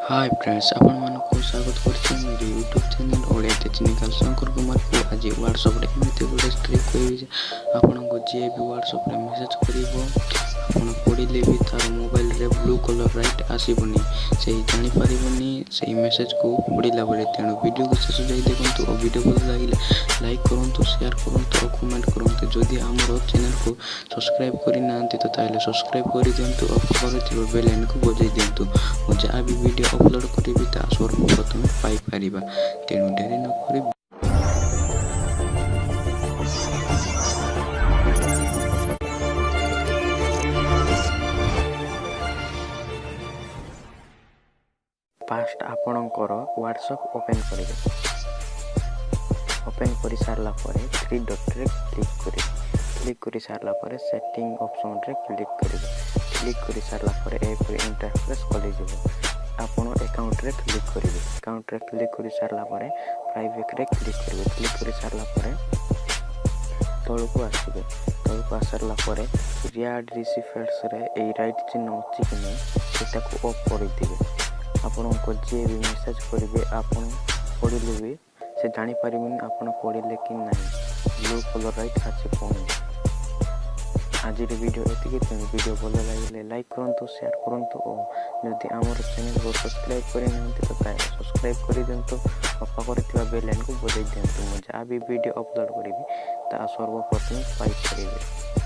Hi friends, आपण मानक स्वागत करते मेरे YouTube channel Odia technical Shankar Kumar को। आज व्हाट्सएप रे एमती गोटे ट्रिक कहबी आपण को जे भी व्हाट्सएप रे मेसेज करिवो आपण पढ़ले भी तार मोबाइल रे ब्लू कलर लाइट आसीबनी, से जानि परिबनी से मेसेज को पढ़ला बेले। तेणु वीडियो को शेष जाई देखंतु और वीडियो भल लागिले लाइक करंतु, शेयर करंतु और कमेंट करंतु। जदि हमर चैनल को सब्सक्राइब करि नांती तो ताले सब्सक्राइब करि दियंतु और पाखरे बेल आइकन को बजाई दियंतु। मु जहाँ भी वीडियो अपलोड करी ता सर्वप्रथम पाई परिबा। तेणु डेरी न करी फास्ट आपणकर व्हाट्सएप ओपन करेंगे। ओपन कर सारा पर थ्री डॉट रे क्लिक कर सारा पर सेटिंग ऑप्शन रे क्लिक कर सारा पर एक इंटरफेस खोल आपन अकाउंट रे क्लिक करेंगे। अकाउंट रे क्लिक कर सारा पर प्राइवेट रे क्लिक कर सारा पर तलू आसबे। तलू आसारा पर रियाड रिसीफर्स रे ए राइट चिन्ह अच्छी कि नहीं सेटा को ऑफ कर दिबे। आपण को जे भी मेसेज करेंगे आपन पढ़ले भी से जानी पारिबनी आपन पढ़ले कि नहीं। ब्लू कलर राइट आसे पहुँच आज वीडियो एतिक। वीडियो भल लगे लाइक करंतु, शेयर करंतु और जदि आमर चैनल को सब्सक्राइब करना तो सब्सक्राइब कर दिंतु और पाखरे बेल आइकन को बजाई दिंतु। जहाँ भी वीडियो अपलोड करी ता सर्वप्रथम पाई पारे।